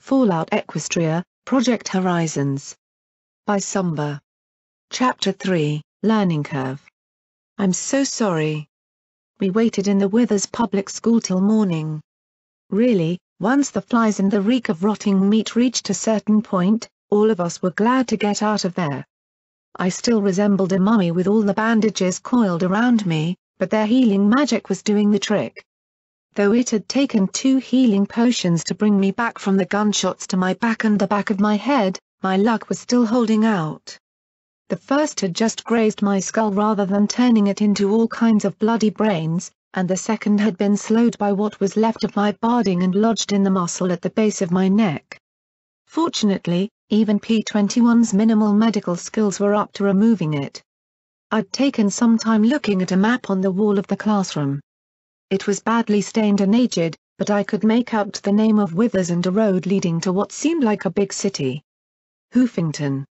Fallout Equestria, Project Horizons. By Somber. Chapter 3, Learning Curve. I'm so sorry. We waited in the Withers public school till morning. Really, once the flies and the reek of rotting meat reached a certain point, all of us were glad to get out of there. I still resembled a mummy with all the bandages coiled around me, but their healing magic was doing the trick. Though it had taken 2 healing potions to bring me back from the gunshots to my back and the back of my head, my luck was still holding out. The first had just grazed my skull rather than turning it into all kinds of bloody brains, and the second had been slowed by what was left of my barding and lodged in the muscle at the base of my neck. Fortunately, even P-21's minimal medical skills were up to removing it. I'd taken some time looking at a map on the wall of the classroom. It was badly stained and aged, but I could make out the name of Withers and a road leading to what seemed like a big city. Hoofington.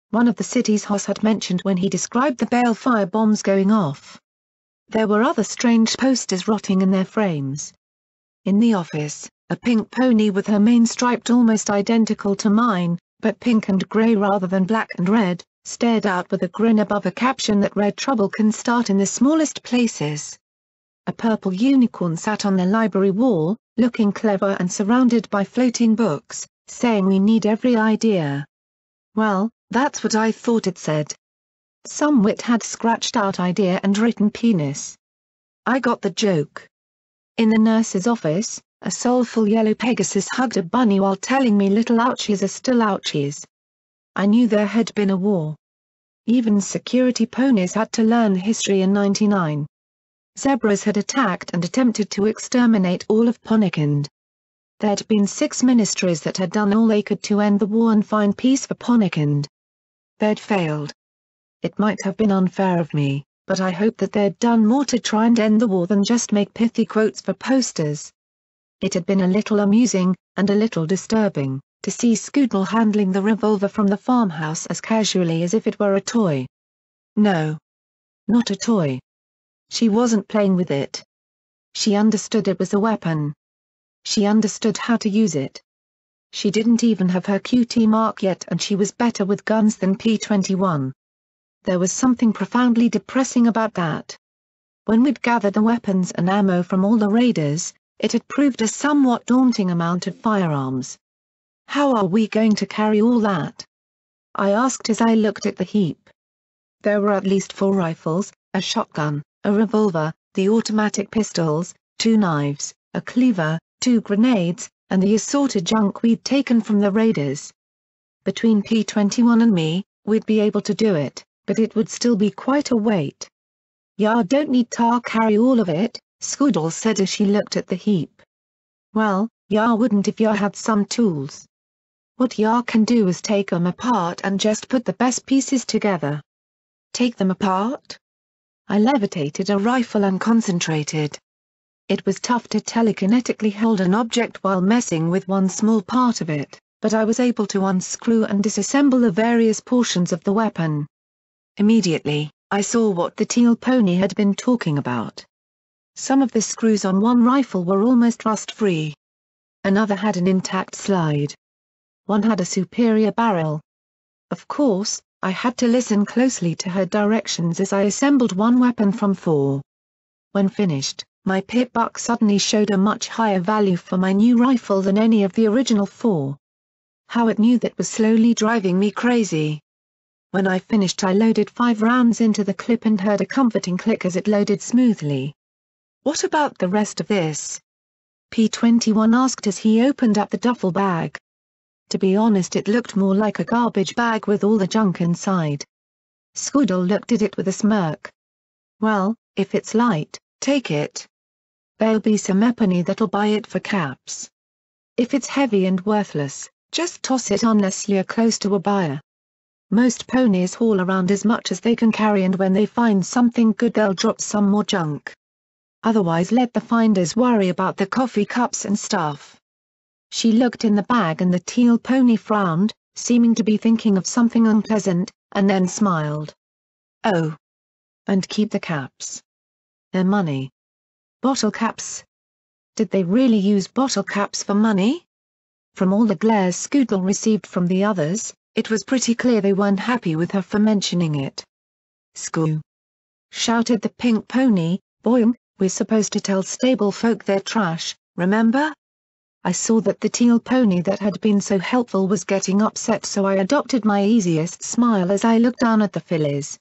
One of the cities Hoss had mentioned when he described the balefire bombs going off. There were other strange posters rotting in their frames. In the office, a pink pony with her mane striped almost identical to mine, but pink and grey rather than black and red, stared out with a grin above a caption that read "Trouble can start in the smallest places." A purple unicorn sat on the library wall, looking clever and surrounded by floating books, saying "We need every idea." Well, that's what I thought it said. Some wit had scratched out idea and written penis. I got the joke. In the nurse's office, a soulful yellow Pegasus hugged a bunny while telling me little ouchies are still ouchies. I knew there had been a war. Even security ponies had to learn history in '99. Zebras had attacked and attempted to exterminate all of Ponickend. There'd been 6 ministries that had done all they could to end the war and find peace for Ponickend. They'd failed. It might have been unfair of me, but I hoped that they'd done more to try and end the war than just make pithy quotes for posters. It had been a little amusing, and a little disturbing, to see Scoodle handling the revolver from the farmhouse as casually as if it were a toy. No. Not a toy. She wasn't playing with it. She understood it was a weapon. She understood how to use it. She didn't even have her QT mark yet and she was better with guns than P-21. There was something profoundly depressing about that. When we'd gathered the weapons and ammo from all the raiders, it had proved a somewhat daunting amount of firearms. How are we going to carry all that? I asked as I looked at the heap. There were at least 4 rifles, a shotgun, a revolver, the automatic pistols, 2 knives, a cleaver, 2 grenades, and the assorted junk we'd taken from the raiders. Between P-21 and me, we'd be able to do it, but it would still be quite a weight. "Ya don't need to carry all of it," Scoodle said as she looked at the heap. "Well, ya wouldn't if ya had some tools. What ya can do is take 'em apart and just put the best pieces together." Take them apart? I levitated a rifle and concentrated. It was tough to telekinetically hold an object while messing with one small part of it, but I was able to unscrew and disassemble the various portions of the weapon. Immediately, I saw what the teal pony had been talking about. Some of the screws on one rifle were almost rust-free. Another had an intact slide. One had a superior barrel. Of course, I had to listen closely to her directions as I assembled one weapon from 4. When finished, my pip buck suddenly showed a much higher value for my new rifle than any of the original 4. How it knew that was slowly driving me crazy. When I finished I loaded 5 rounds into the clip and heard a comforting click as it loaded smoothly. "What about the rest of this?" P-21 asked as he opened up the duffel bag. To be honest, it looked more like a garbage bag with all the junk inside. Scoodle looked at it with a smirk. "Well, if it's light, take it. There'll be some ebony that'll buy it for caps. If it's heavy and worthless, just toss it unless you're close to a buyer. Most ponies haul around as much as they can carry and when they find something good they'll drop some more junk. Otherwise let the finders worry about the coffee cups and stuff." She looked in the bag and the teal pony frowned, seeming to be thinking of something unpleasant, and then smiled. "Oh. And keep the caps. They're money." "Bottle caps? Did they really use bottle caps for money?" From all the glares Scoodle received from the others, it was pretty clear they weren't happy with her for mentioning it. "Scoo!" shouted the pink pony, "Boing, we're supposed to tell stable folk they're trash, remember?" I saw that the teal pony that had been so helpful was getting upset, so I adopted my easiest smile as I looked down at the fillies.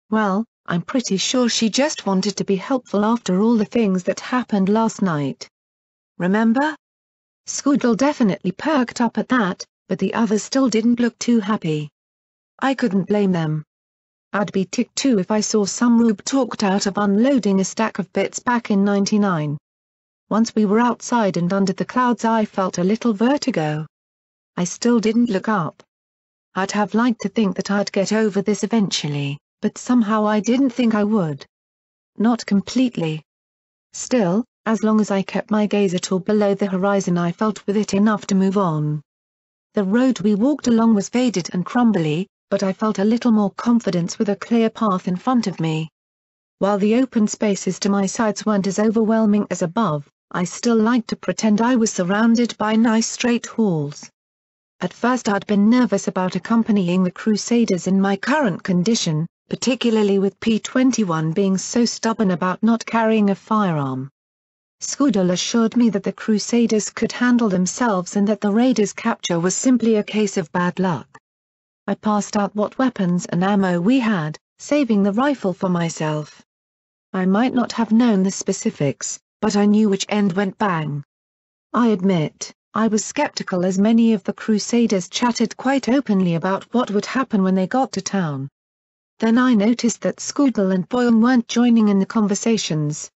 "Well, I'm pretty sure she just wanted to be helpful after all the things that happened last night. Remember?" Scoodle definitely perked up at that, but the others still didn't look too happy. I couldn't blame them. I'd be ticked too if I saw some rube talked out of unloading a stack of bits back in '99. Once we were outside and under the clouds, I felt a little vertigo. I still didn't look up. I'd have liked to think that I'd get over this eventually, but somehow I didn't think I would. Not completely. Still, as long as I kept my gaze at all below the horizon, I felt with it enough to move on. The road we walked along was faded and crumbly, but I felt a little more confidence with a clear path in front of me. While the open spaces to my sides weren't as overwhelming as above, I still liked to pretend I was surrounded by nice straight halls. At first I'd been nervous about accompanying the Crusaders in my current condition, particularly with P-21 being so stubborn about not carrying a firearm. Scoodle assured me that the Crusaders could handle themselves and that the Raiders' capture was simply a case of bad luck. I passed out what weapons and ammo we had, saving the rifle for myself. I might not have known the specifics, but I knew which end went bang. I admit, I was skeptical as many of the Crusaders chattered quite openly about what would happen when they got to town. Then I noticed that Scoodle and Boyle weren't joining in the conversations.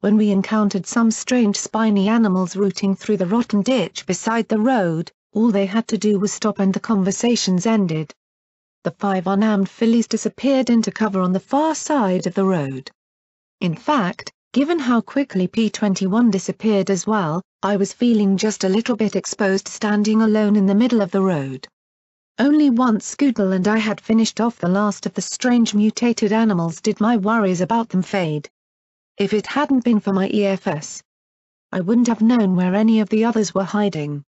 When we encountered some strange spiny animals rooting through the rotten ditch beside the road, all they had to do was stop and the conversations ended. The 5 unarmed fillies disappeared into cover on the far side of the road. In fact, given how quickly P-21 disappeared as well, I was feeling just a little bit exposed standing alone in the middle of the road. Only once Scoodle and I had finished off the last of the strange mutated animals did my worries about them fade. If it hadn't been for my EFS, I wouldn't have known where any of the others were hiding.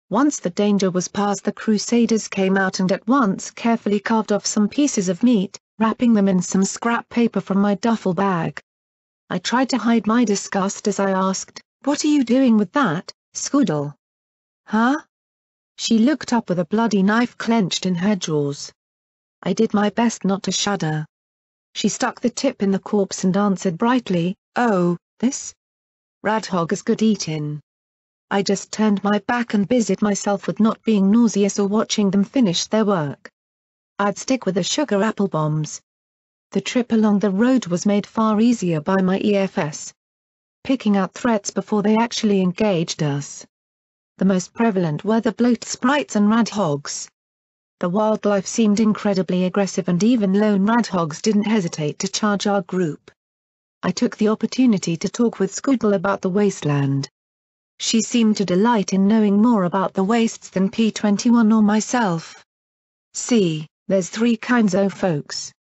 Once the danger was past, the Crusaders came out and at once carefully carved off some pieces of meat, wrapping them in some scrap paper from my duffel bag. I tried to hide my disgust as I asked, "What are you doing with that, Scoodle?" "Huh?" She looked up with a bloody knife clenched in her jaws. I did my best not to shudder. She stuck the tip in the corpse and answered brightly, "Oh, this radhog is good eatin'." I just turned my back and busied myself with not being nauseous or watching them finish their work. I'd stick with the sugar apple bombs. The trip along the road was made far easier by my EFS. Picking out threats before they actually engaged us. The most prevalent were the bloat sprites and radhogs. The wildlife seemed incredibly aggressive and even lone radhogs didn't hesitate to charge our group. I took the opportunity to talk with Scoodle about the wasteland. She seemed to delight in knowing more about the wastes than P-21 or myself. "See, there's 3 kinds o' folks.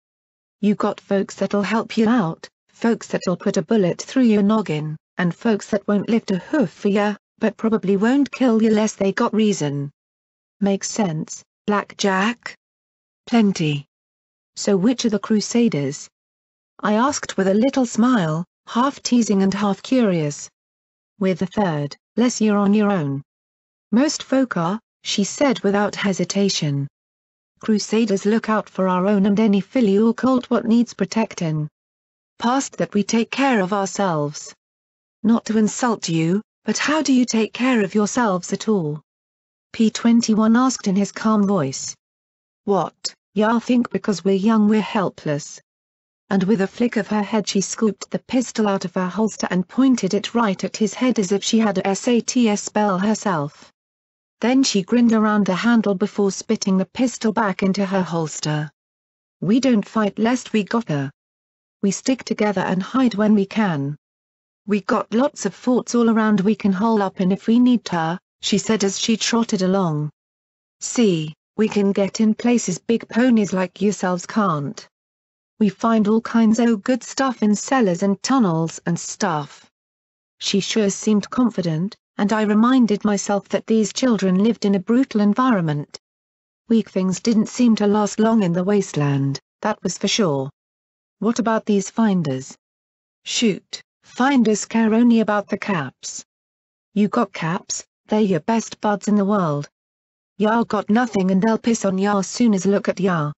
You got folks that'll help you out, folks that'll put a bullet through your noggin, and folks that won't lift a hoof for ya, but probably won't kill you less they got reason. Makes sense, Blackjack?" "Plenty. So which are the Crusaders?" I asked with a little smile, half teasing and half curious. "We're the third, less you're on your own." "Most folk are," she said without hesitation. "Crusaders look out for our own and any filly or colt what needs protecting. Past that we take care of ourselves. Not to insult you, but how do you take care of yourselves at all?" P-21 asked in his calm voice. "What, ya think because we're young we're helpless?" And with a flick of her head she scooped the pistol out of her holster and pointed it right at his head as if she had a SATS spell herself. Then she grinned around the handle before spitting the pistol back into her holster. "We don't fight lest we got her. We stick together and hide when we can. We got lots of forts all around we can hole up in if we need to," she said as she trotted along. "See, we can get in places big ponies like yourselves can't. We find all kinds o' good stuff in cellars and tunnels and stuff." She sure seemed confident, and I reminded myself that these children lived in a brutal environment. Weak things didn't seem to last long in the wasteland, that was for sure. What about these finders? Shoot, finders care only about the caps. You got caps, they're your best buds in the world. Ya got nothing and they'll piss on ya soon as look at ya.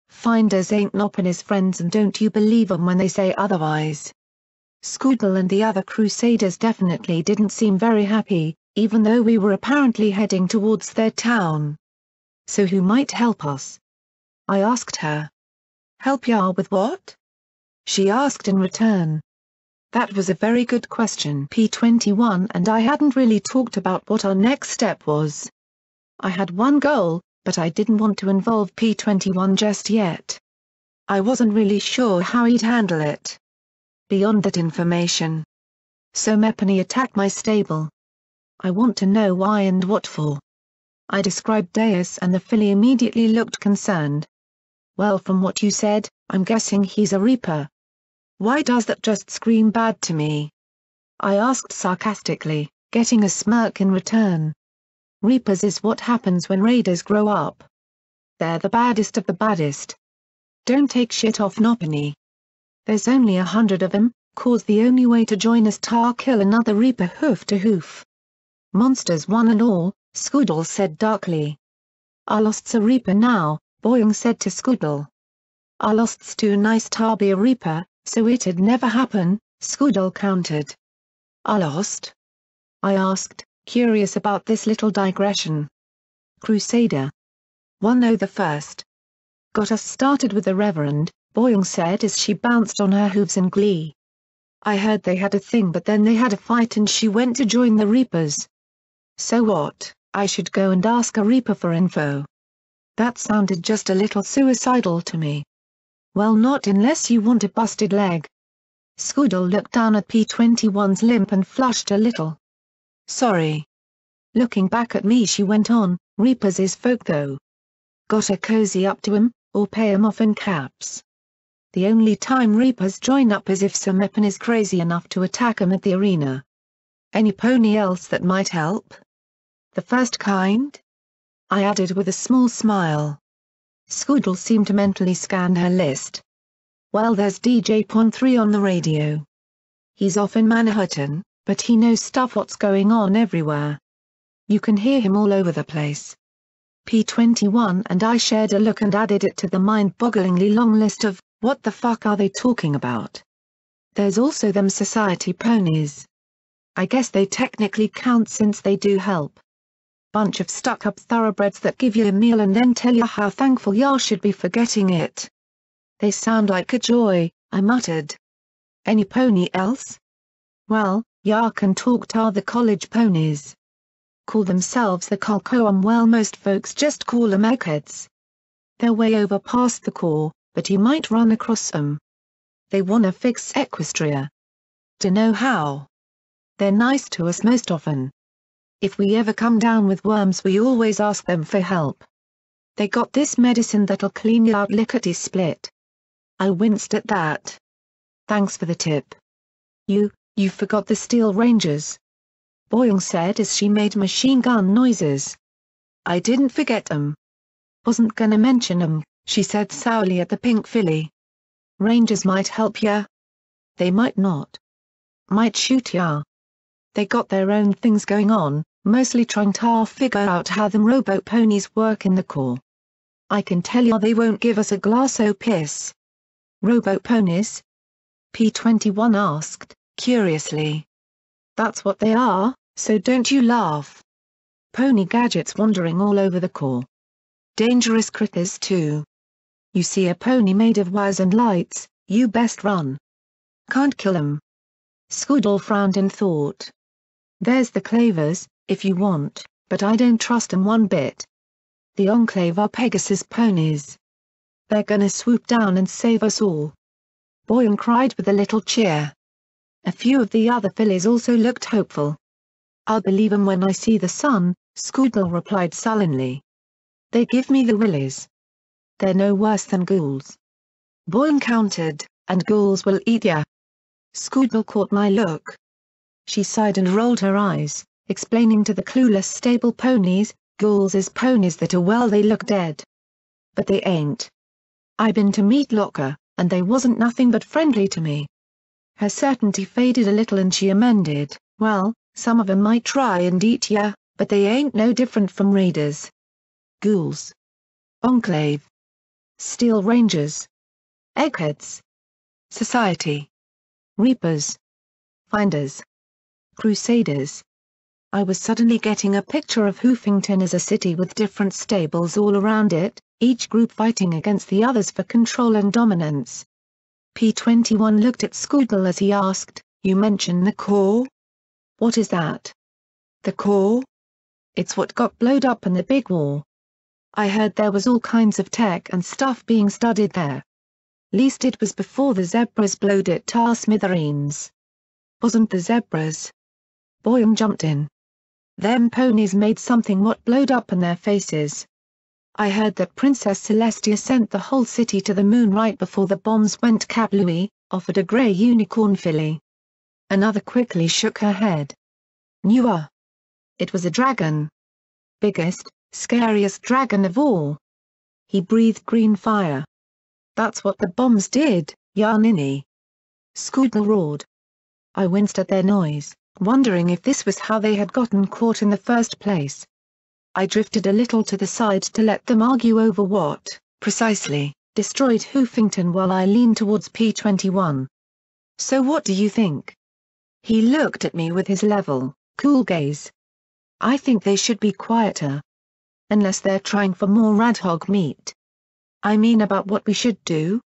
Finders ain't Noppin's friends and don't you believe 'em when they say otherwise. Scoodle and the other crusaders definitely didn't seem very happy, even though we were apparently heading towards their town. So who might help us? I asked her. Help ya with what? She asked in return. That was a very good question, P21, and I hadn't really talked about what our next step was. I had one goal, but I didn't want to involve P21 just yet. I wasn't really sure how he'd handle it. Beyond that information. So Mepany attacked my stable. I want to know why and what for. I described Deus and the filly immediately looked concerned. Well, from what you said, I'm guessing he's a reaper. Why does that just scream bad to me? I asked sarcastically, getting a smirk in return. Reapers is what happens when raiders grow up. They're the baddest of the baddest. Don't take shit off Noppiny. There's only 100 of 'em, 'cause the only way to join us tar kill another reaper hoof to hoof. Monsters one and all, Scoodle said darkly. Our lost's a reaper now, Boyong said to Scoodle. Our lost's too nice tar be a reaper, so it'd never happen, Scoodle countered. Our lost? I asked, curious about this little digression. Crusader. Well, no, the first. Got us started with the Reverend, Boyong said as she bounced on her hooves in glee. I heard they had a thing but then they had a fight and she went to join the Reapers. So what, I should go and ask a Reaper for info? That sounded just a little suicidal to me. Well, not unless you want a busted leg. Scoodle looked down at P21's limp and flushed a little. Sorry. Looking back at me she went on, Reapers is folk though. Gotta cozy up to 'em, or pay 'em off in caps. The only time Reapers join up is if Sir Meppan is crazy enough to attack 'em at the arena. Any pony else that might help? The first kind? I added with a small smile. Scoodle seemed to mentally scan her list. Well, there's DJ Pon 3 on the radio. He's off in Manhattan, but he knows stuff what's going on everywhere. You can hear him all over the place. P21 and I shared a look and added it to the mind-bogglingly long list of, what the fuck are they talking about? There's also them society ponies. I guess they technically count since they do help. Bunch of stuck-up thoroughbreds that give you a meal and then tell you how thankful ya should be for getting it. They sound like a joy, I muttered. Any pony else? Well, ya can talk to the college ponies. Call themselves the Colcoam. Well, most folks just call 'em eggheads. They're way over past the core, but you might run across 'em. They wanna fix Equestria. Dunno how. They're nice to us most often. If we ever come down with worms we always ask them for help. They got this medicine that'll clean you out lickety-split. I winced at that. Thanks for the tip. You forgot the Steel Rangers. Boyong said as she made machine gun noises. I didn't forget 'em. Wasn't gonna mention 'em, she said sourly at the pink filly. Rangers might help ya. They might not. Might shoot ya. They got their own things going on, mostly trying to figure out how them rowboat ponies work in the Corps. I can tell ya they won't give us a glass o' piss. Rowboat ponies? P21 asked, curiously. That's what they are, so don't you laugh. Pony gadgets wandering all over the Corps. Dangerous critters too. You see a pony made of wires and lights, you best run. Can't kill 'em. Scoodle frowned in thought. There's the Clavers, if you want, but I don't trust 'em one bit. The Enclave are Pegasus ponies. They're gonna swoop down and save us all. Boyong cried with a little cheer. A few of the other fillies also looked hopeful. I'll believe 'em when I see the sun, Scoodle replied sullenly. They give me the willies. They're no worse than ghouls. Boyong countered, and ghouls will eat ya. Scoodle caught my look. She sighed and rolled her eyes, explaining to the clueless stable ponies, "Ghouls is ponies that are well, they look dead. But they ain't. I been to meet Locker, and they wasn't nothing but friendly to me." Her certainty faded a little and she amended, "Well, some of 'em might try and eat ya, but they ain't no different from raiders. Ghouls. Enclave. Steel Rangers. Eggheads. Society. Reapers. Finders. Crusaders." I was suddenly getting a picture of Hoofington as a city with different stables all around it, each group fighting against the others for control and dominance. P21 looked at Scoodle as he asked, "You mentioned the core? What is that?" "The core? It's what got blowed up in the big war. I heard there was all kinds of tech and stuff being studied there. Least it was before the zebras blowed it to smithereens." "Wasn't the zebras?" Boyan jumped in. "Them ponies made something what blowed up in their faces. I heard that Princess Celestia sent the whole city to the moon right before the bombs went kablooey," offered a grey unicorn filly. Another quickly shook her head. "Newer. It was a dragon. Biggest, scariest dragon of all. He breathed green fire. That's what the bombs did, ya ninny." Scoodle roared. I winced at their noise, wondering if this was how they had gotten caught in the first place. I drifted a little to the side to let them argue over what, precisely, destroyed Hoofington while I leaned towards P21. "So what do you think?" He looked at me with his level, cool gaze. "I think they should be quieter. Unless they're trying for more radhog meat. I mean about what we should do.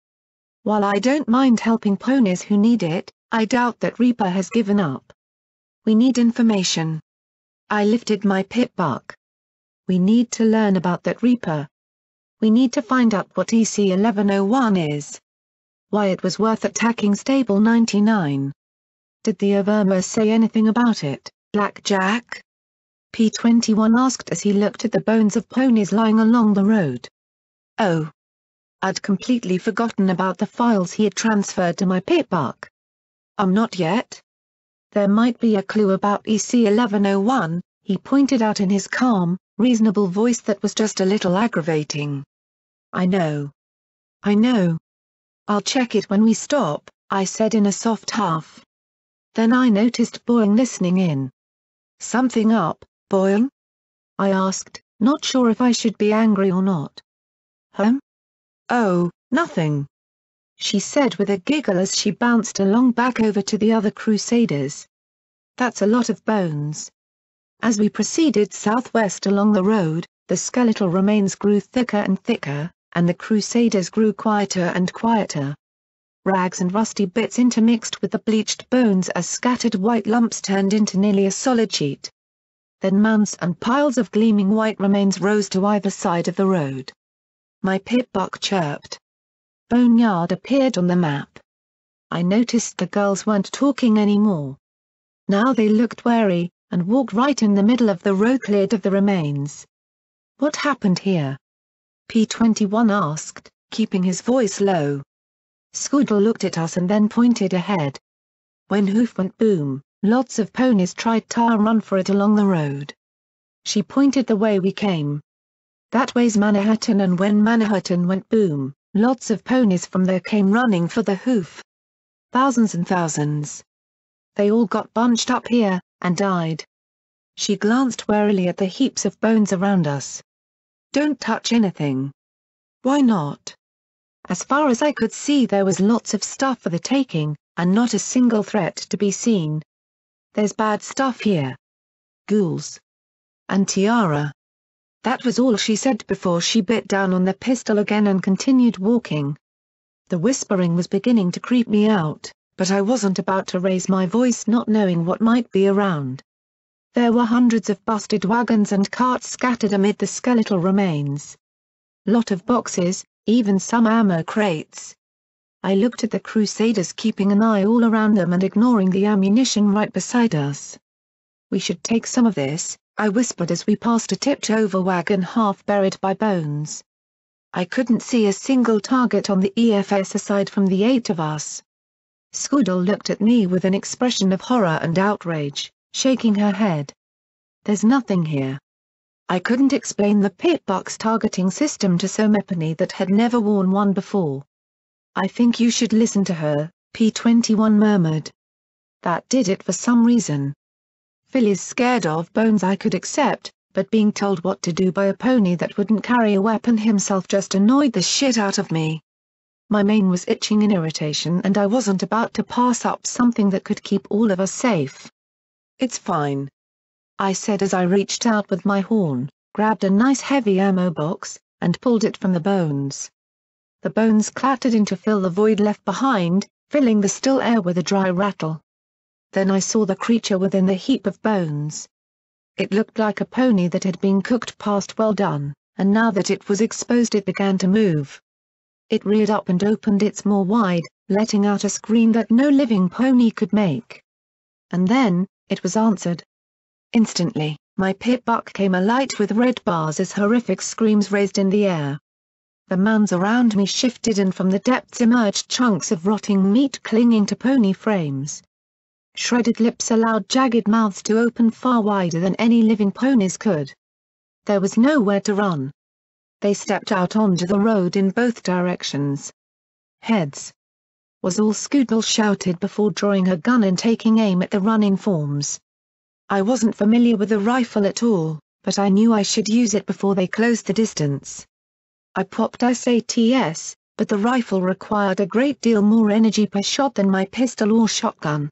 While I don't mind helping ponies who need it, I doubt that Reaper has given up. We need information." I lifted my pip buck. "We need to learn about that Reaper. We need to find out what EC-1101 is. Why it was worth attacking Stable 99. Did the Overmer say anything about it, Blackjack?" P21 asked as he looked at the bones of ponies lying along the road. "Oh. I'd completely forgotten about the files he had transferred to my pip buck. Not yet. There might be a clue about EC-1101, he pointed out in his calm, reasonable voice that was just a little aggravating. I know. I'll check it when we stop," I said in a soft huff. Then I noticed Boyan listening in. "Something up, Boyan?" I asked, not sure if I should be angry or not. "Oh, nothing," she said with a giggle as she bounced along back over to the other Crusaders. "That's a lot of bones." As we proceeded southwest along the road, the skeletal remains grew thicker and thicker, and the Crusaders grew quieter and quieter. Rags and rusty bits intermixed with the bleached bones as scattered white lumps turned into nearly a solid sheet. Then mounds and piles of gleaming white remains rose to either side of the road. My pip buck chirped. Boneyard appeared on the map. I noticed the girls weren't talking anymore. Now they looked wary, and walked right in the middle of the road cleared of the remains. "What happened here?" P21 asked, keeping his voice low. Scoodle looked at us and then pointed ahead. "When Hoof went boom, lots of ponies tried to run for it along the road." She pointed the way we came. "That way's Manhattan, and when Manhattan went boom, lots of ponies from there came running for the Hoof. Thousands and thousands. They all got bunched up here, and died." She glanced warily at the heaps of bones around us. "Don't touch anything." "Why not?" As far as I could see there was lots of stuff for the taking, and not a single threat to be seen. "There's bad stuff here. Ghouls. And Tiara." That was all she said before she bit down on the pistol again and continued walking. The whispering was beginning to creep me out, but I wasn't about to raise my voice not knowing what might be around. There were hundreds of busted wagons and carts scattered amid the skeletal remains. Lot of boxes, even some ammo crates. I looked at the Crusaders keeping an eye all around them and ignoring the ammunition right beside us. "We should take some of this," I whispered as we passed a tipped-over wagon half buried by bones. I couldn't see a single target on the EFS aside from the 8 of us. Scoodle looked at me with an expression of horror and outrage, shaking her head. There's nothing here. I couldn't explain the pitbuck's targeting system to cyberpony that had never worn one before. I think you should listen to her, P-21 murmured. That did it for some reason. Philly's scared of bones I could accept, but being told what to do by a pony that wouldn't carry a weapon himself just annoyed the shit out of me. My mane was itching in irritation and I wasn't about to pass up something that could keep all of us safe. It's fine, I said as I reached out with my horn, grabbed a nice heavy ammo box, and pulled it from the bones. The bones clattered in to fill the void left behind, filling the still air with a dry rattle. Then I saw the creature within the heap of bones. It looked like a pony that had been cooked past well done, and now that it was exposed it began to move. It reared up and opened its maw wide, letting out a scream that no living pony could make. And then, it was answered. Instantly, my pitbuck came alight with red bars as horrific screams raised in the air. The mounds around me shifted and from the depths emerged chunks of rotting meat clinging to pony frames. Shredded lips allowed jagged mouths to open far wider than any living ponies could. There was nowhere to run. They stepped out onto the road in both directions. Heads! Was all Scootle shouted before drawing her gun and taking aim at the running forms. I wasn't familiar with the rifle at all, but I knew I should use it before they closed the distance. I popped SATS, but the rifle required a great deal more energy per shot than my pistol or shotgun.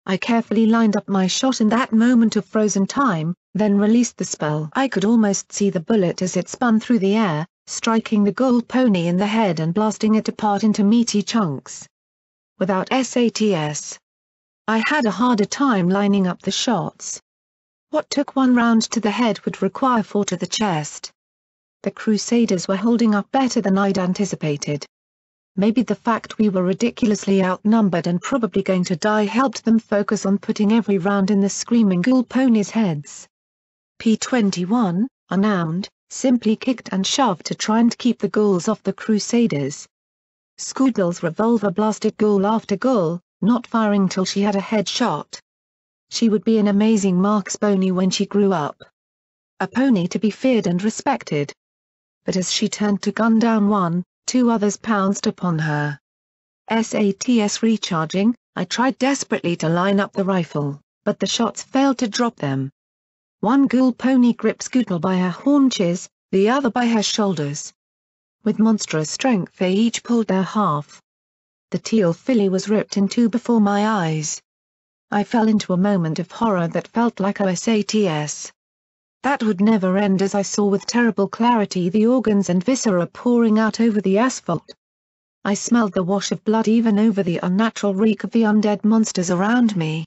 I carefully lined up my shot in that moment of frozen time, then released the spell. I could almost see the bullet as it spun through the air, striking the gold pony in the head and blasting it apart into meaty chunks. Without SATS, I had a harder time lining up the shots. What took one round to the head would require 4 to the chest. The Crusaders were holding up better than I'd anticipated. Maybe the fact we were ridiculously outnumbered and probably going to die helped them focus on putting every round in the screaming ghoul ponies' heads. P-21, unarmed, simply kicked and shoved to try and keep the ghouls off the Crusaders. Scoodle's revolver blasted ghoul after ghoul, not firing till she had a headshot. She would be an amazing marks pony when she grew up. A pony to be feared and respected. But as she turned to gun down one, 2 others pounced upon her. SATS recharging, I tried desperately to line up the rifle, but the shots failed to drop them. One ghoul pony gripped Scootle by her haunches, the other by her shoulders. With monstrous strength they each pulled their half. The teal filly was ripped in 2 before my eyes. I fell into a moment of horror that felt like SATS. That would never end as I saw with terrible clarity the organs and viscera pouring out over the asphalt. I smelled the wash of blood even over the unnatural reek of the undead monsters around me.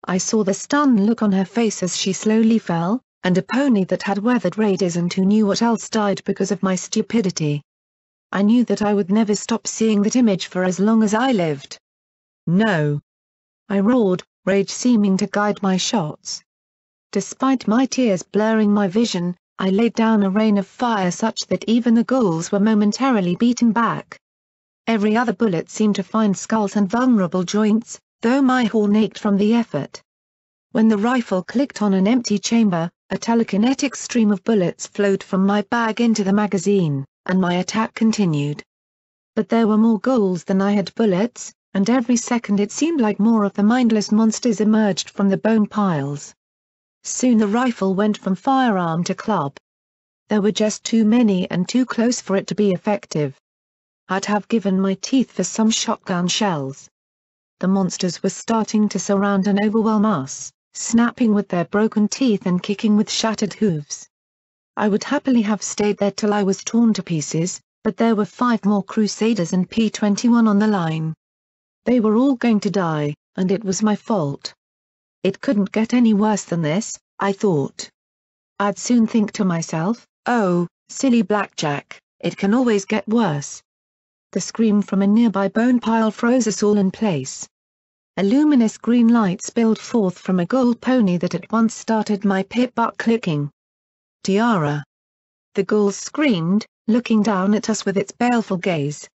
I saw the stunned look on her face as she slowly fell, and a pony that had weathered raiders and who knew what else died because of my stupidity. I knew that I would never stop seeing that image for as long as I lived. No! I roared, rage seeming to guide my shots. Despite my tears blurring my vision, I laid down a rain of fire such that even the ghouls were momentarily beaten back. Every other bullet seemed to find skulls and vulnerable joints, though my horn ached from the effort. When the rifle clicked on an empty chamber, a telekinetic stream of bullets flowed from my bag into the magazine, and my attack continued. But there were more ghouls than I had bullets, and every second it seemed like more of the mindless monsters emerged from the bone piles. Soon the rifle went from firearm to club. There were just too many and too close for it to be effective. I'd have given my teeth for some shotgun shells. The monsters were starting to surround and overwhelm us, snapping with their broken teeth and kicking with shattered hooves. I would happily have stayed there till I was torn to pieces, but there were 5 more Crusaders and P-21 on the line. They were all going to die, and it was my fault. It couldn't get any worse than this, I thought. I'd soon think to myself, oh, silly Blackjack, it can always get worse. The scream from a nearby bone pile froze us all in place. A luminous green light spilled forth from a gold pony that at once started my pitbuck clicking. Tiara! The ghouls screamed, looking down at us with its baleful gaze.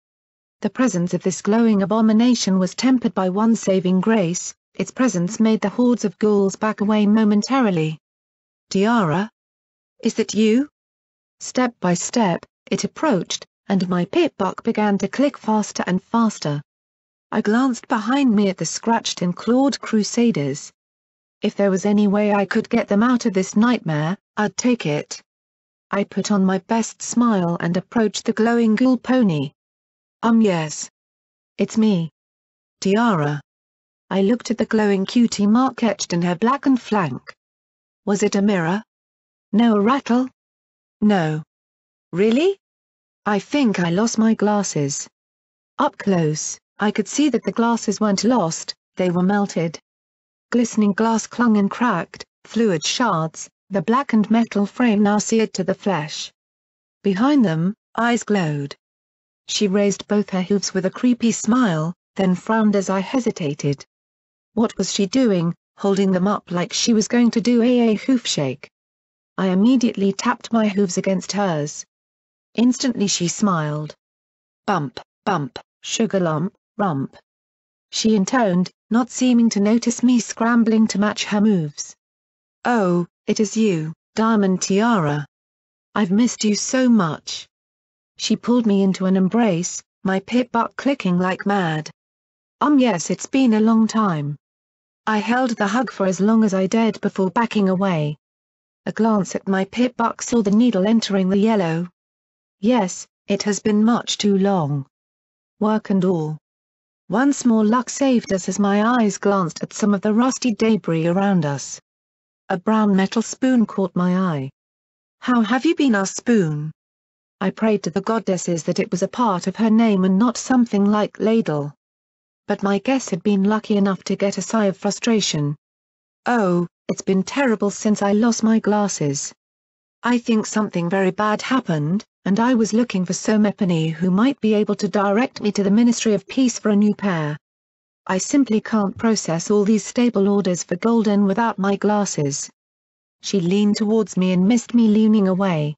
The presence of this glowing abomination was tempered by one saving grace. Its presence made the hordes of ghouls back away momentarily. Tiara? Is that you? Step by step, it approached, and my pip-buck began to click faster and faster. I glanced behind me at the scratched and clawed crusaders. If there was any way I could get them out of this nightmare, I'd take it. I put on my best smile and approached the glowing ghoul pony. Yes. It's me. Tiara. I looked at the glowing cutie mark etched in her blackened flank. Was it a mirror? No, a rattle? No. Really? I think I lost my glasses. Up close, I could see that the glasses weren't lost, they were melted. Glistening glass clung in cracked, fluid shards, the blackened metal frame now seared to the flesh. Behind them, eyes glowed. She raised both her hooves with a creepy smile, then frowned as I hesitated. What was she doing, holding them up like she was going to do a hoof shake? I immediately tapped my hooves against hers. Instantly she smiled. Bump, bump, sugar lump, rump. She intoned, not seeming to notice me scrambling to match her moves. Oh, it is you, Diamond Tiara. I've missed you so much. She pulled me into an embrace, my pip-buck clicking like mad. Yes, it's been a long time. I held the hug for as long as I dared before backing away. A glance at my pip-buck saw the needle entering the yellow. Yes, it has been much too long. Work and all. Once more luck saved us as my eyes glanced at some of the rusty debris around us. A brown metal spoon caught my eye. How have you been, our spoon? I prayed to the goddesses that it was a part of her name and not something like ladle. But my guess had been lucky enough to get a sigh of frustration. Oh, it's been terrible since I lost my glasses. I think something very bad happened, and I was looking for somebody who might be able to direct me to the Ministry of Peace for a new pair. I simply can't process all these stable orders for Golden without my glasses. She leaned towards me and missed me leaning away.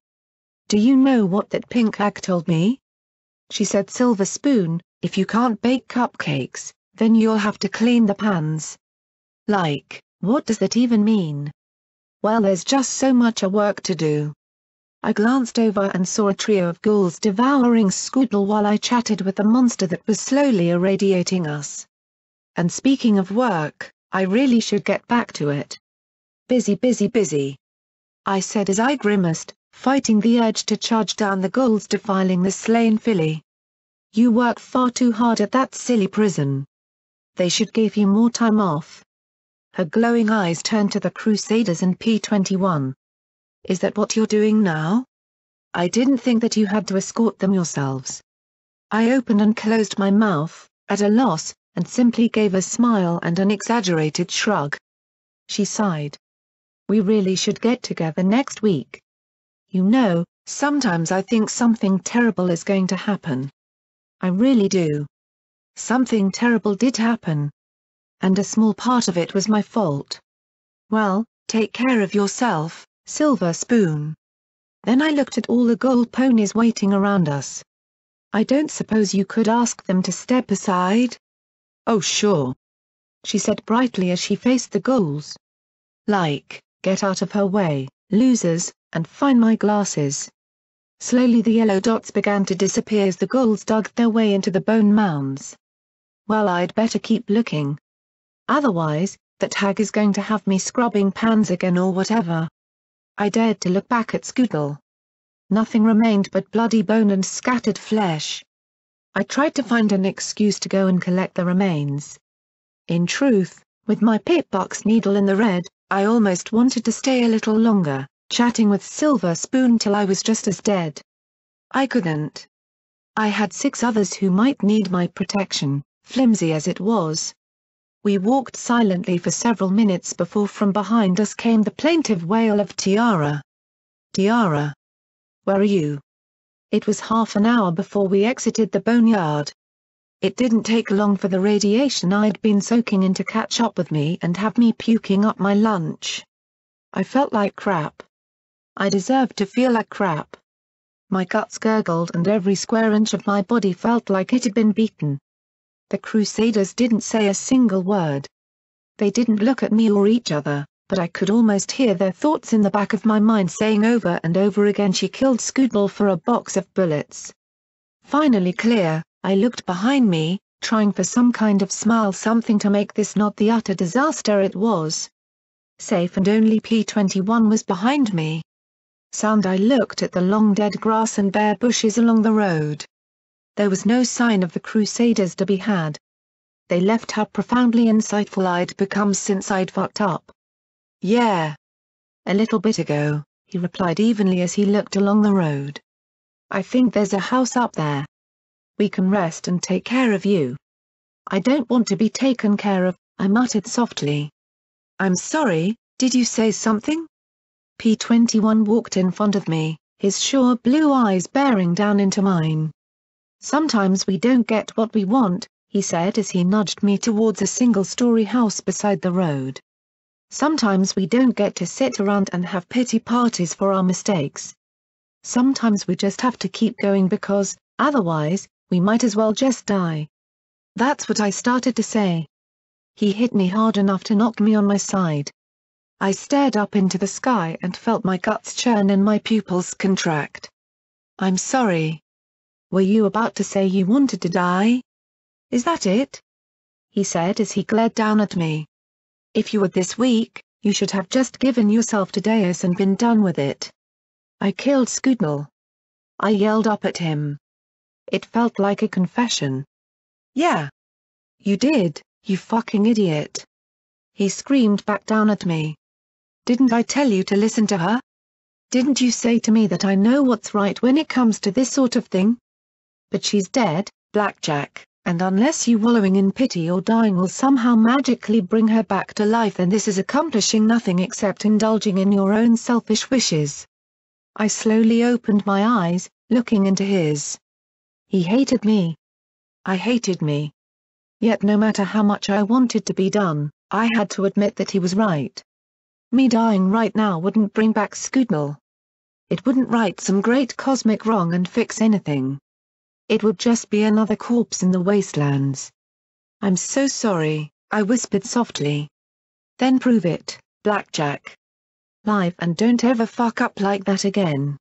Do you know what that pink hag told me? She said, Silver Spoon, if you can't bake cupcakes, then you'll have to clean the pans. Like, what does that even mean? Well, there's just so much work to do. I glanced over and saw a trio of ghouls devouring Scoodle while I chatted with the monster that was slowly irradiating us. And speaking of work, I really should get back to it. Busy, busy, busy. I said as I grimaced, fighting the urge to charge down the ghouls defiling the slain filly. You work far too hard at that silly prison. They should give you more time off. Her glowing eyes turned to the Crusaders and P-21. Is that what you're doing now? I didn't think that you had to escort them yourselves. I opened and closed my mouth, at a loss, and simply gave a smile and an exaggerated shrug. She sighed. We really should get together next week. You know, sometimes I think something terrible is going to happen. I really do. Something terrible did happen. And a small part of it was my fault. Well, take care of yourself, Silver Spoon. Then I looked at all the gold ponies waiting around us. I don't suppose you could ask them to step aside? Oh sure. She said brightly as she faced the ghouls. Like, get out of her way, losers, and find my glasses. Slowly the yellow dots began to disappear as the ghouls dug their way into the bone mounds. Well, I'd better keep looking. Otherwise, that hag is going to have me scrubbing pans again or whatever. I dared to look back at Scoodle. Nothing remained but bloody bone and scattered flesh. I tried to find an excuse to go and collect the remains. In truth, with my pip-buck's needle in the red, I almost wanted to stay a little longer, chatting with Silver Spoon till I was just as dead. I couldn't. I had 6 others who might need my protection, flimsy as it was. We walked silently for several minutes before from behind us came the plaintive wail of Tiara. Tiara. Where are you? It was half an hour before we exited the boneyard. It didn't take long for the radiation I'd been soaking in to catch up with me and have me puking up my lunch. I felt like crap. I deserved to feel like crap. My guts gurgled and every square inch of my body felt like it had been beaten. The Crusaders didn't say a single word. They didn't look at me or each other, but I could almost hear their thoughts in the back of my mind saying over and over again, she killed Scoodle for a box of bullets. Finally clear, I looked behind me, trying for some kind of smile, something to make this not the utter disaster it was. Safe, and only P-21 was behind me. Sound. I looked at the long dead grass and bare bushes along the road. There was no sign of the Crusaders to be had. They left how profoundly insightful I'd become since I'd fucked up. Yeah. A little bit ago, he replied evenly as he looked along the road. I think there's a house up there. We can rest and take care of you. I don't want to be taken care of, I muttered softly. I'm sorry, did you say something? P-21 walked in front of me, his sure blue eyes bearing down into mine. Sometimes we don't get what we want, he said as he nudged me towards a single-story house beside the road. Sometimes we don't get to sit around and have pity parties for our mistakes. Sometimes we just have to keep going because, otherwise, we might as well just die. That's what I started to say. He hit me hard enough to knock me on my side. I stared up into the sky and felt my guts churn and my pupils contract. I'm sorry. Were you about to say you wanted to die? Is that it? He said as he glared down at me. If you were this weak, you should have just given yourself to Deus and been done with it. I killed Scoodle. I yelled up at him. It felt like a confession. Yeah. You did, you fucking idiot. He screamed back down at me. Didn't I tell you to listen to her? Didn't you say to me that I know what's right when it comes to this sort of thing? But she's dead, Blackjack. And unless you wallowing in pity or dying will somehow magically bring her back to life, then this is accomplishing nothing except indulging in your own selfish wishes. I slowly opened my eyes, looking into his. He hated me. I hated me. Yet no matter how much I wanted to be done, I had to admit that he was right. Me dying right now wouldn't bring back Scoodle. It wouldn't right some great cosmic wrong and fix anything. It would just be another corpse in the wastelands. I'm so sorry, I whispered softly. Then prove it, Blackjack. Live and don't ever fuck up like that again.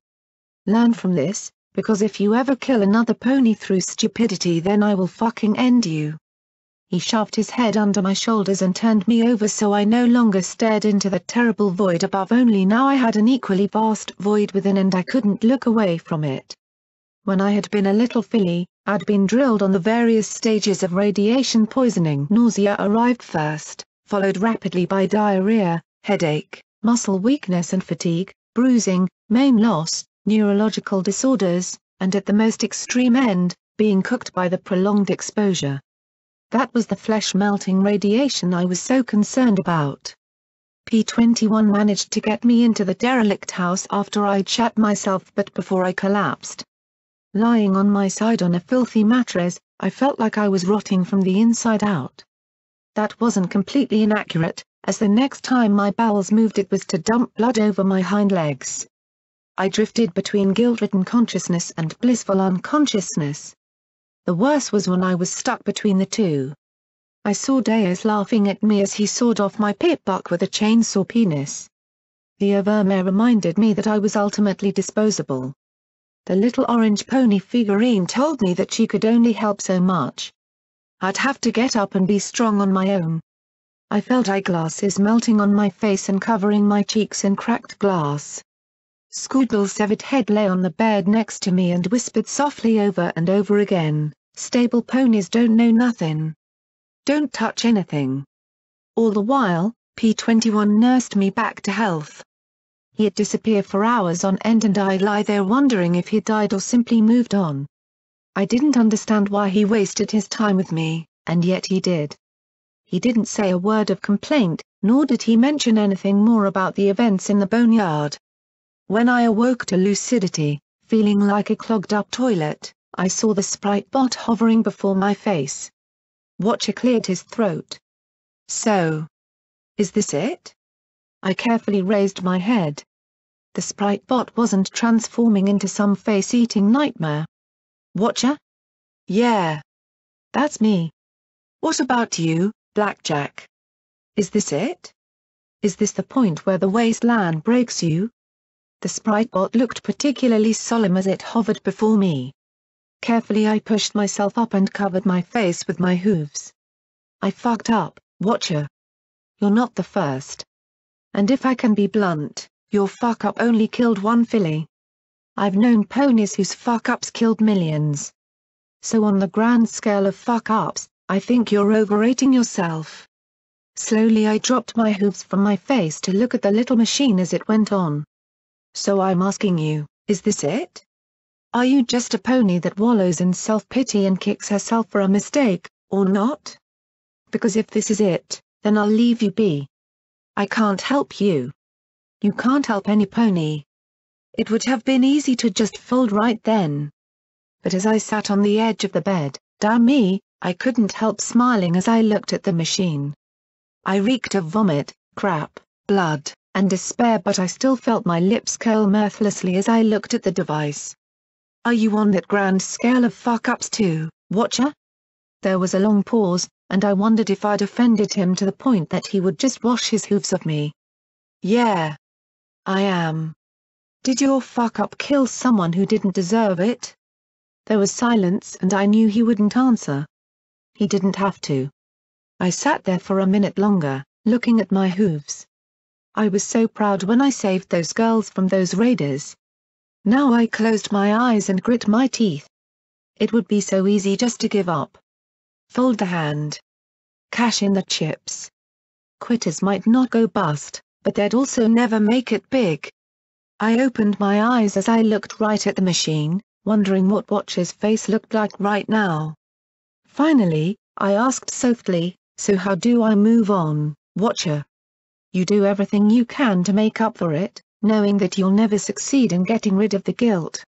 Learn from this, because if you ever kill another pony through stupidity, then I will fucking end you. He shoved his head under my shoulders and turned me over so I no longer stared into the terrible void above, only now I had an equally vast void within and I couldn't look away from it. When I had been a little filly, I'd been drilled on the various stages of radiation poisoning. Nausea arrived first, followed rapidly by diarrhea, headache, muscle weakness and fatigue, bruising, main loss, neurological disorders, and at the most extreme end, being cooked by the prolonged exposure. That was the flesh-melting radiation I was so concerned about. P-21 managed to get me into the derelict house after I'd shat myself, but before I collapsed. Lying on my side on a filthy mattress, I felt like I was rotting from the inside out. That wasn't completely inaccurate, as the next time my bowels moved it was to dump blood over my hind legs. I drifted between guilt-ridden consciousness and blissful unconsciousness. The worst was when I was stuck between the two. I saw Deus laughing at me as he sawed off my pip-buck with a chainsaw penis. The Overmare reminded me that I was ultimately disposable. The little orange pony figurine told me that she could only help so much. I'd have to get up and be strong on my own. I felt eyeglasses melting on my face and covering my cheeks in cracked glass. Scoodle's severed head lay on the bed next to me and whispered softly over and over again, "Stable ponies don't know nothing. Don't touch anything." All the while, P-21 nursed me back to health. He'd disappear for hours on end and I'd lie there wondering if he'd died or simply moved on. I didn't understand why he wasted his time with me, and yet he did. He didn't say a word of complaint, nor did he mention anything more about the events in the boneyard. When I awoke to lucidity, feeling like a clogged-up toilet, I saw the sprite bot hovering before my face. Watcher cleared his throat. So. Is this it? I carefully raised my head. The sprite bot wasn't transforming into some face-eating nightmare. Watcher? Yeah. That's me. What about you, Blackjack? Is this it? Is this the point where the wasteland breaks you? The sprite bot looked particularly solemn as it hovered before me. Carefully I pushed myself up and covered my face with my hooves. I fucked up, Watcher. You're not the first. And if I can be blunt, your fuck-up only killed one filly. I've known ponies whose fuck-ups killed millions. So on the grand scale of fuck-ups, I think you're overrating yourself. Slowly I dropped my hooves from my face to look at the little machine as it went on. So I'm asking you, is this it? Are you just a pony that wallows in self-pity and kicks herself for a mistake, or not? Because if this is it, then I'll leave you be. I can't help you. You can't help any pony. It would have been easy to just fold right then. But as I sat on the edge of the bed, damn me, I couldn't help smiling as I looked at the machine. I reeked of vomit, crap, blood, and despair, but I still felt my lips curl mirthlessly as I looked at the device. Are you on that grand scale of fuck-ups too, Watcher? There was a long pause, and I wondered if I'd offended him to the point that he would just wash his hooves of me. Yeah. I am. Did your fuck-up kill someone who didn't deserve it? There was silence and I knew he wouldn't answer. He didn't have to. I sat there for a minute longer, looking at my hooves. I was so proud when I saved those girls from those raiders. Now I closed my eyes and grit my teeth. It would be so easy just to give up. Fold the hand. Cash in the chips. Quitters might not go bust, but they'd also never make it big. I opened my eyes as I looked right at the machine, wondering what Watcher's face looked like right now. Finally, I asked softly, so how do I move on, Watcher? You do everything you can to make up for it, knowing that you'll never succeed in getting rid of the guilt.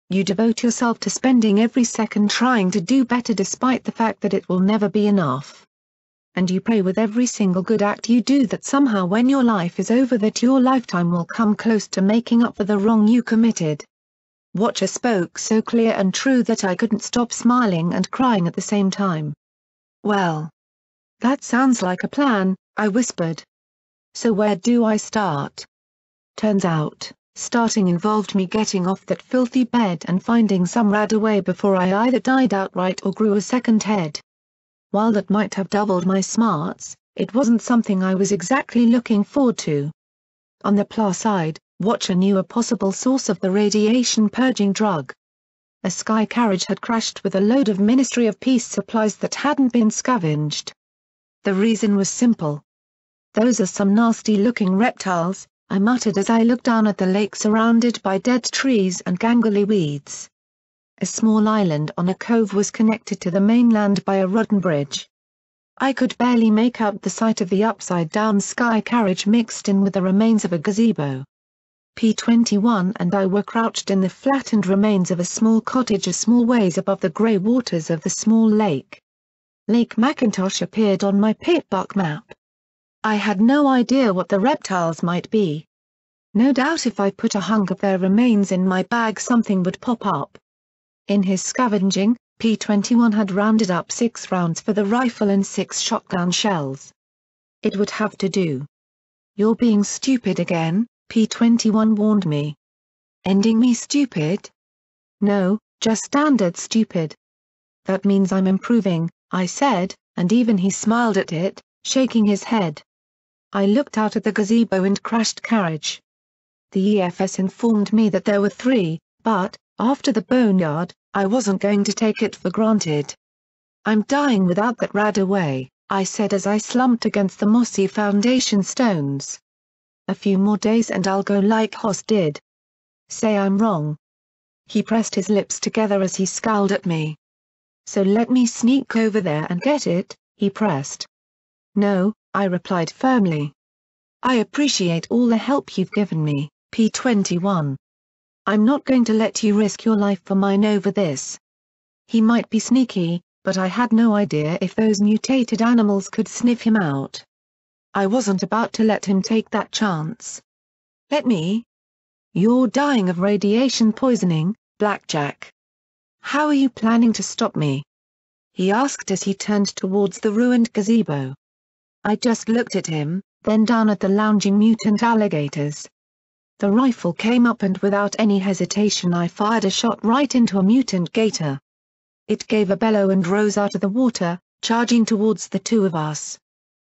You devote yourself to spending every second trying to do better despite the fact that it will never be enough. And you pray with every single good act you do that somehow when your life is over that your lifetime will come close to making up for the wrong you committed. Watcher spoke so clear and true that I couldn't stop smiling and crying at the same time. Well, that sounds like a plan, I whispered. So where do I start? Turns out, starting involved me getting off that filthy bed and finding some rad way before I either died outright or grew a second head. While that might have doubled my smarts, it wasn't something I was exactly looking forward to. On the plus side, Watcher knew a possible source of the radiation purging drug. A sky carriage had crashed with a load of Ministry of Peace supplies that hadn't been scavenged. The reason was simple. Those are some nasty-looking reptiles, I muttered as I looked down at the lake surrounded by dead trees and gangly weeds. A small island on a cove was connected to the mainland by a rotten bridge. I could barely make out the sight of the upside-down sky carriage mixed in with the remains of a gazebo. P-21 and I were crouched in the flattened remains of a small cottage a small ways above the grey waters of the small lake. Lake Macintosh appeared on my pitbuck map. I had no idea what the reptiles might be. No doubt if I put a hunk of their remains in my bag something would pop up. In his scavenging, P-21 had rounded up 6 rounds for the rifle and 6 shotgun shells. It would have to do. You're being stupid again, P-21 warned me. Ending me stupid? No, just standard stupid. That means I'm improving, I said, and even he smiled at it, shaking his head. I looked out at the gazebo and crashed carriage. The EFS informed me that there were 3, but, after the boneyard, I wasn't going to take it for granted. I'm dying without that rad away, I said as I slumped against the mossy foundation stones. A few more days and I'll go like Hoss did. Say I'm wrong. He pressed his lips together as he scowled at me. So let me sneak over there and get it, he pressed. No, I replied firmly. I appreciate all the help you've given me, P-21. I'm not going to let you risk your life for mine over this. He might be sneaky, but I had no idea if those mutated animals could sniff him out. I wasn't about to let him take that chance. Let me? You're dying of radiation poisoning, Blackjack. How are you planning to stop me? He asked as he turned towards the ruined gazebo. I just looked at him, then down at the lounging mutant alligators. The rifle came up and without any hesitation I fired a shot right into a mutant gator. It gave a bellow and rose out of the water, charging towards the two of us.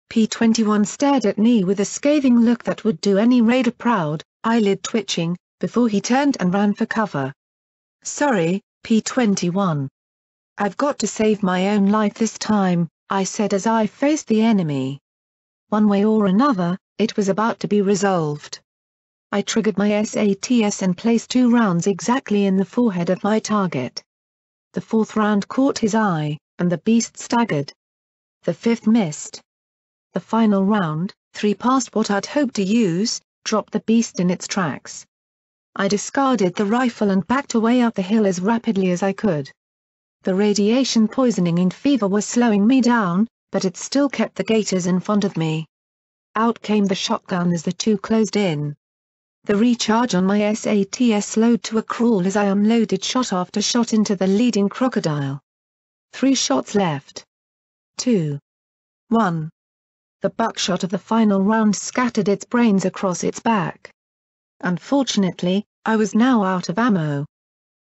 P-21 stared at me with a scathing look that would do any raider proud, eyelid twitching, before he turned and ran for cover. "Sorry, P-21. I've got to save my own life this time," I said as I faced the enemy. One way or another, it was about to be resolved. I triggered my SATS and placed 2 rounds exactly in the forehead of my target. The 4th round caught his eye, and the beast staggered. The 5th missed. The final round, 3 past what I'd hoped to use, dropped the beast in its tracks. I discarded the rifle and backed away up the hill as rapidly as I could. The radiation poisoning and fever were slowing me down, but it still kept the gators in front of me. Out came the shotgun as the 2 closed in. The recharge on my SATS slowed to a crawl as I unloaded shot after shot into the leading crocodile. 3 shots left. 2. 1. The buckshot of the final round scattered its brains across its back. Unfortunately, I was now out of ammo.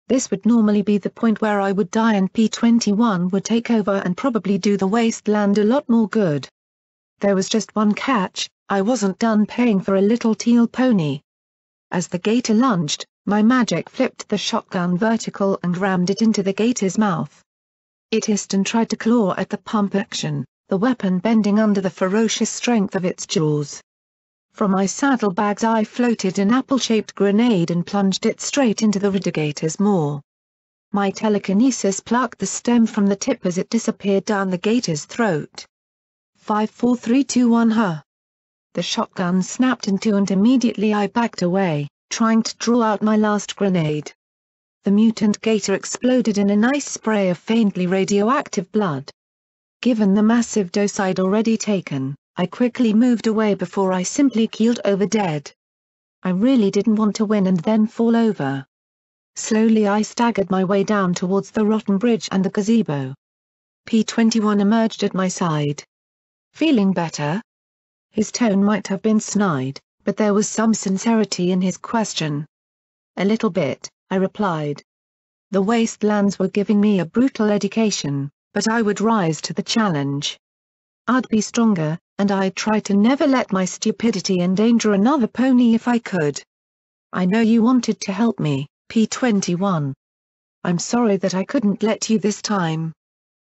This would normally be the point where I would die and P-21 would take over and probably do the wasteland a lot more good. There was just one catch: I wasn't done paying for a little teal pony. As the gator lunged, my magic flipped the shotgun vertical and rammed it into the gator's mouth. It hissed and tried to claw at the pump action, the weapon bending under the ferocious strength of its jaws. From my saddlebags I floated an apple-shaped grenade and plunged it straight into the radigator's maw. My telekinesis plucked the stem from the tip as it disappeared down the gator's throat. 5 4 3 2 1 huh. The shotgun snapped in two and immediately I backed away, trying to draw out my last grenade. The mutant gator exploded in a nice spray of faintly radioactive blood. Given the massive dose I'd already taken, I quickly moved away before I simply keeled over dead. I really didn't want to win and then fall over. Slowly I staggered my way down towards the rotten bridge and the gazebo. P-21 emerged at my side. "Feeling better?" His tone might have been snide, but there was some sincerity in his question. "A little bit," I replied. The wastelands were giving me a brutal education, but I would rise to the challenge. I'd be stronger, and I'd try to never let my stupidity endanger another pony if I could. "I know you wanted to help me, P-21. I'm sorry that I couldn't let you this time."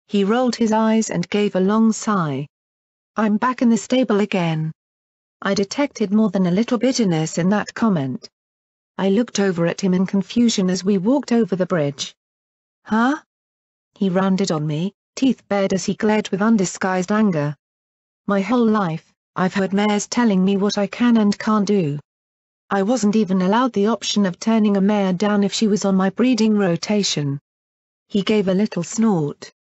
He rolled his eyes and gave a long sigh. "I'm back in the stable again." I detected more than a little bitterness in that comment. I looked over at him in confusion as we walked over the bridge. "Huh?" He rounded on me, teeth bared as he glared with undisguised anger. "My whole life, I've heard mares telling me what I can and can't do. I wasn't even allowed the option of turning a mare down if she was on my breeding rotation." He gave a little snort.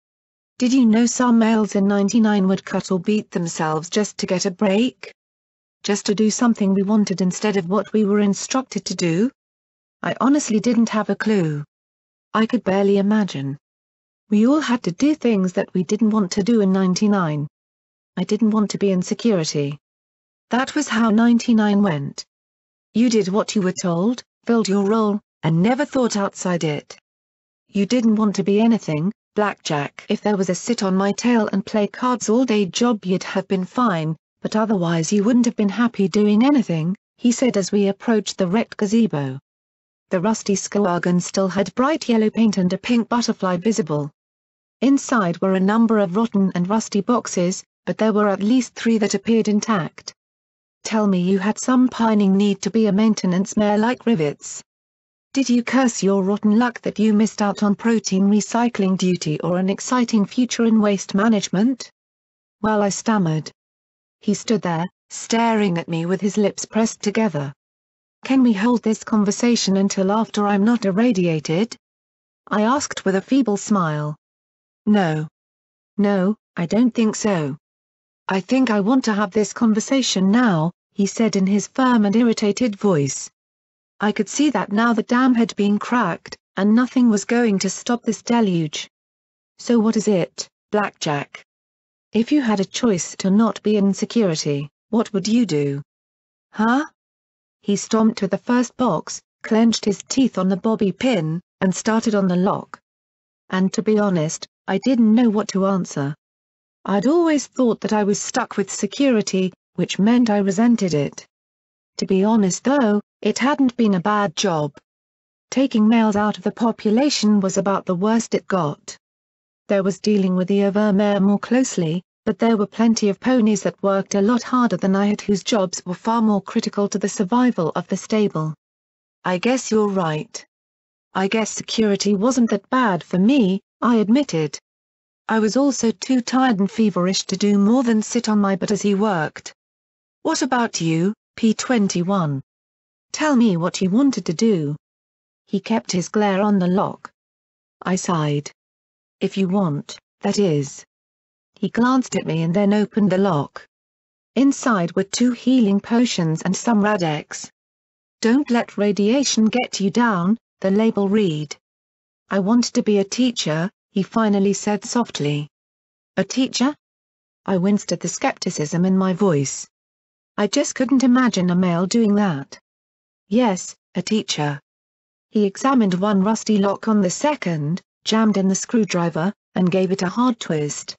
"Did you know some males in '99 would cut or beat themselves just to get a break? Just to do something we wanted instead of what we were instructed to do?" I honestly didn't have a clue. I could barely imagine. We all had to do things that we didn't want to do in '99. I didn't want to be in security. That was how '99 went. You did what you were told, filled your role, and never thought outside it. You didn't want to be anything, Blackjack. If there was a sit on my tail and play cards all day job you'd have been fine, but otherwise you wouldn't have been happy doing anything, he said as we approached the wrecked gazebo. The rusty skullwagon still had bright yellow paint and a pink butterfly visible. Inside were a number of rotten and rusty boxes, but there were at least 3 that appeared intact. "Tell me you had some pining need to be a maintenance mare like Rivets. Did you curse your rotten luck that you missed out on protein recycling duty or an exciting future in waste management?" "Well," I stammered. He stood there, staring at me with his lips pressed together. "Can we hold this conversation until after I'm not irradiated?" I asked with a feeble smile. "No. No, I don't think so. I think I want to have this conversation now," he said in his firm and irritated voice. I could see that now the dam had been cracked, and nothing was going to stop this deluge. "So what is it, Blackjack? If you had a choice to not be in security, What would you do? Huh? He stomped to the first box, clenched his teeth on the bobby pin, and started on the lock. And to be honest, I didn't know what to answer. I'd always thought that I was stuck with security, which meant I resented it. To be honest though, it hadn't been a bad job. Taking males out of the population was about the worst it got. There was dealing with the overmare more closely, but there were plenty of ponies that worked a lot harder than I had whose jobs were far more critical to the survival of the stable. I guess you're right. I guess security wasn't that bad for me, I admitted. I was also too tired and feverish to do more than sit on my butt as he worked. What about you, P21? Tell me what you wanted to do. He kept his glare on the lock. I sighed. If you want, that is. He glanced at me and then opened the lock. Inside were 2 healing potions and some Radex. Don't let radiation get you down, the label read. I wanted to be a teacher, he finally said softly. A teacher? I winced at the skepticism in my voice. I just couldn't imagine a male doing that. Yes, a teacher. He examined one rusty lock on the second, jammed in the screwdriver, and gave it a hard twist.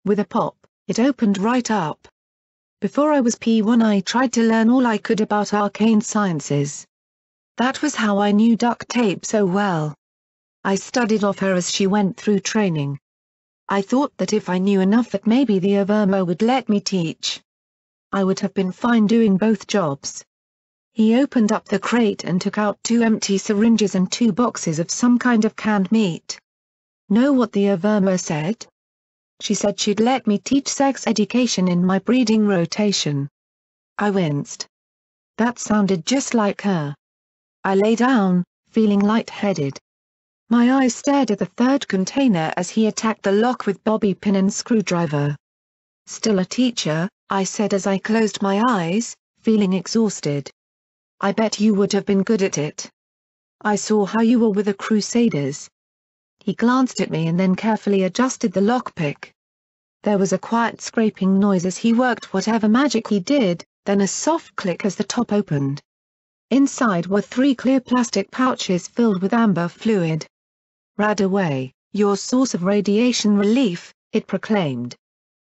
With a pop, it opened right up. Before I was P1 I tried to learn all I could about arcane sciences. That was how I knew duct tape so well. I studied off her as she went through training. I thought that if I knew enough that maybe the Overmo would let me teach. I would have been fine doing both jobs. He opened up the crate and took out 2 empty syringes and 2 boxes of some kind of canned meat. Know what the Overmo said? She said she'd let me teach sex education in my breeding rotation. I winced. That sounded just like her. I lay down, feeling lightheaded. My eyes stared at the 3rd container as he attacked the lock with bobby pin and screwdriver. Still a teacher, I said as I closed my eyes, feeling exhausted. I bet you would have been good at it. I saw how you were with the Crusaders. He glanced at me and then carefully adjusted the lockpick. There was a quiet scraping noise as he worked whatever magic he did, then a soft click as the top opened. Inside were 3 clear plastic pouches filled with amber fluid. Rad away, your source of radiation relief, it proclaimed.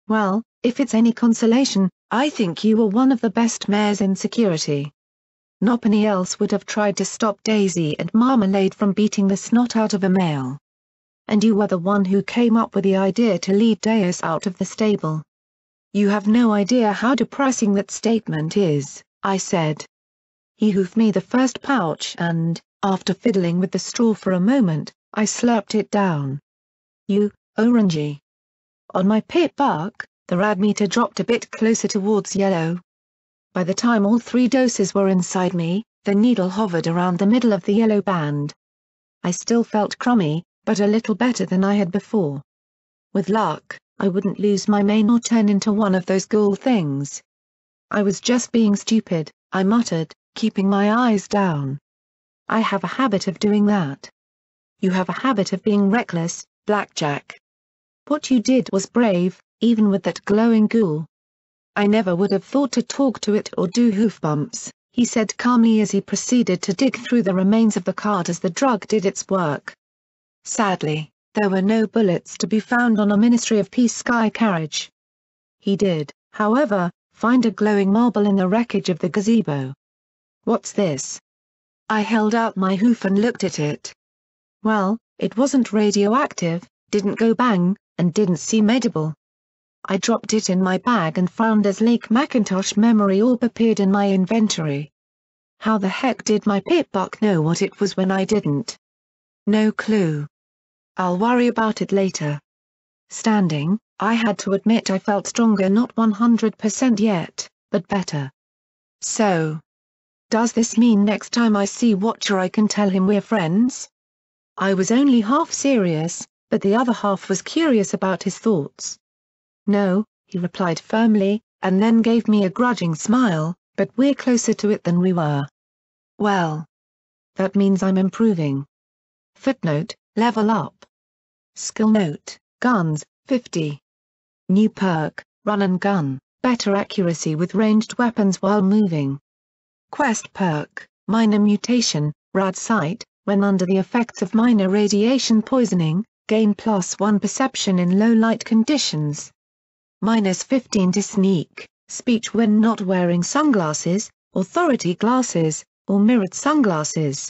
Well, if it's any consolation, I think you were one of the best mares in security. Nobody else would have tried to stop Daisy and Marmalade from beating the snot out of a male. And you were the one who came up with the idea to lead Deus out of the stable. You have no idea how depressing that statement is, I said. He hoofed me the first pouch and, after fiddling with the straw for a moment, I slurped it down. You, orangey. On my pit buck, the rad meter dropped a bit closer towards yellow. By the time all 3 doses were inside me, the needle hovered around the middle of the yellow band. I still felt crummy, but a little better than I had before. With luck, I wouldn't lose my mane or turn into one of those ghoul things. I was just being stupid, I muttered, keeping my eyes down. I have a habit of doing that. You have a habit of being reckless, Blackjack. What you did was brave, even with that glowing ghoul. I never would have thought to talk to it or do hoof bumps, he said calmly as he proceeded to dig through the remains of the cart as the drug did its work. Sadly, there were no bullets to be found on a Ministry of Peace sky carriage. He did, however, find a glowing marble in the wreckage of the gazebo. What's this? I held out my hoof and looked at it. Well, it wasn't radioactive, didn't go bang, and didn't seem edible. I dropped it in my bag and found as Lake Macintosh memory orb appeared in my inventory. How the heck did my pit-buck know what it was when I didn't? No clue. I'll worry about it later. Standing, I had to admit I felt stronger, not 100% yet, but better. So. Does this mean next time I see Watcher I can tell him we're friends? I was only half serious, but the other half was curious about his thoughts. No, he replied firmly, and then gave me a grudging smile, but we're closer to it than we were. Well. That means I'm improving. Footnote, level up. Skill note, guns, 50. New perk, run and gun, better accuracy with ranged weapons while moving. Quest perk, minor mutation, rad sight, when under the effects of minor radiation poisoning, gain +1 perception in low light conditions. -15 to sneak, speech when not wearing sunglasses, authority glasses, or mirrored sunglasses.